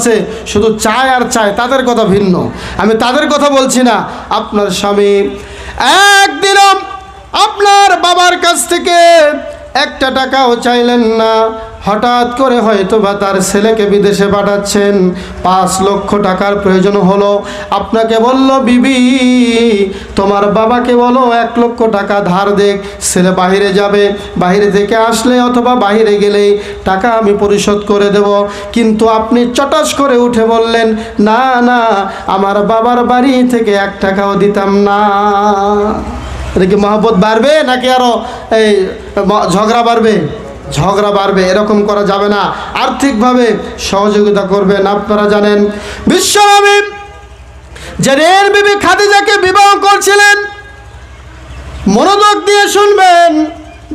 আছে শুধু চায় আর চায়, তাদের কথা ভিন্ন, আমি তাদের কথা বলছি না। আপনার স্বামী একদিনও আপনার বাবার কাছ থেকে একটা টাকাও চাইলেন না, হঠাৎ করে হয়তো বা তার ছেলেকে বিদেশে পাঠাচ্ছেন, 5 লক্ষ টাকার প্রয়োজন হলো, আপনাকে বলল বিবি তোমার বাবাকে বলো 1 লক্ষ টাকা ধার দেখ, ছেলে বাহিরে যাবে, বাহিরে থেকে আসলে অথবা বাহিরে গেলেই টাকা আমি পরিশোধ করে দেব। কিন্তু আপনি চটাস করে উঠে বললেন না না, আমার বাবার বাড়ি থেকে 1 টাকাও দিতাম না। এটা কি মহব্বত বাড়বে নাকি আরো এই ঝগড়া বাড়বে? ঝগড়া বাড়বে। এরকম করা যাবে না। আর্থিকভাবে সহযোগিতা করবেন। আপনারা জানেন বিশ্বনবী যাদের বিবি খাদিজাকে বিবাহ করছিলেন, মনোযোগ দিয়ে শুনবেন,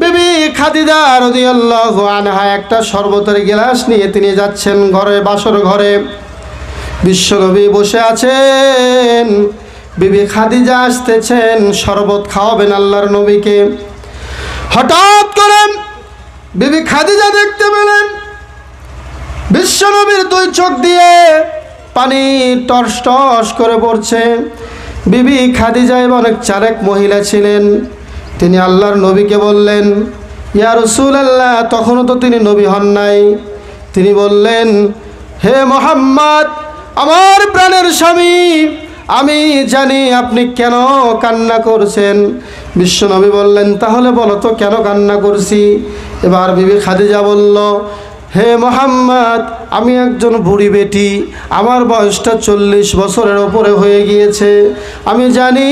বিবি খাদিজা রাদিয়াল্লাহু আনহা একটা শরবতের গ্লাস নিয়ে তিনি যাচ্ছেন ঘরে, বাসর ঘরে। বিশ্বনবী বসে আছেন, বিবি খাদিজা আসতেছেন, শরবত খাওয়াবেন আল্লাহর নবীকে। হঠাৎ করে বিবি খাদিজা দেখতে পেলেন বিশ্বনবীর 2 চোখ দিয়ে পানি টস টস করে পড়ছে। বিবি খাদিজা অনেক চালাক মহিলা ছিলেন, তিনি আল্লাহর নবীকে বললেন ইয়া রাসূলুল্লাহ, তখনও তো তিনি নবী হন নাই। তিনি বললেন হে মুহাম্মদ, আমার প্রাণের স্বামী, আমি জানি আপনি কেন কান্না করছেন। বিশ্বনবী বললেন তাহলে বলো তো কেন কান্না করছি। এবার বিবি খাদিজা বলল হে মুহাম্মদ, আমি একজন বুড়ি বেটি, আমার বয়সটা 40 বছরের ওপরে হয়ে গিয়েছে। আমি জানি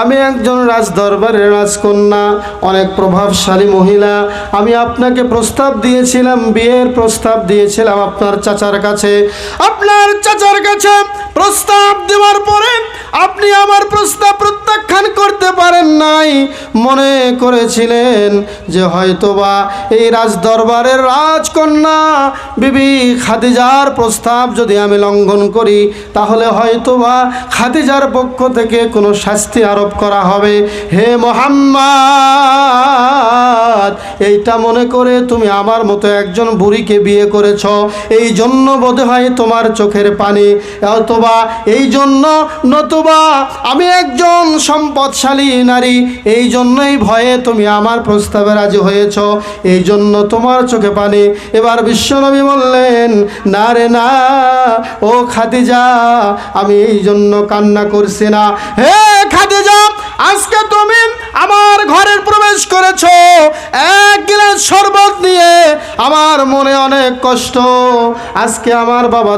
আমি একজন রাজদরবারের রাজকন্যা, অনেক প্রভাবশালী মহিলা। আমি আপনাকে প্রস্তাব দিয়েছিলাম, বিয়ের প্রস্তাব দিয়েছিলাম আপনার চাচার কাছে। আপনার চাচার কাছে প্রস্তাব দেওয়ার পরে আপনি আমার প্রস্তাব প্রত্যাখ্যান করতে পারেন নাই। মনে করেছিলেন যে হয়তোবা এই রাজদরবারের রাজকন্যা বিবি খাদিজার প্রস্তাব যদি আমি লঙ্ঘন করি তাহলে হয়তোবা খাদিজার পক্ষ থেকে কোনো শাস্তি আরোপ করা হবে। হে মুহাম্মদ, এইটা মনে করে তুমি আমার মতো একজন বুড়িকে বিয়ে করেছ, এই জন্য বোধহয় তোমার চোখের পানি, অথবা এই জন্য, নতুবা আমি একজন সম্পদশালী নারী, এই জন্যই ভয়ে তুমি আমার প্রস্তাবে রাজি হয়েছ, এই জন্য তোমার চোখে পানি। এবার বিশ্বনবী বললেন না রে না, ও খাদিজা, আমি এই জন্য কান্না করছি না। হে খাদিজা, আজকে তুমি আমার ঘরের প্রবেশ করেছ 1 গ্লাস শরবত নিয়ে, আমার মনে অনেক কষ্ট। আজকে আমার বাবা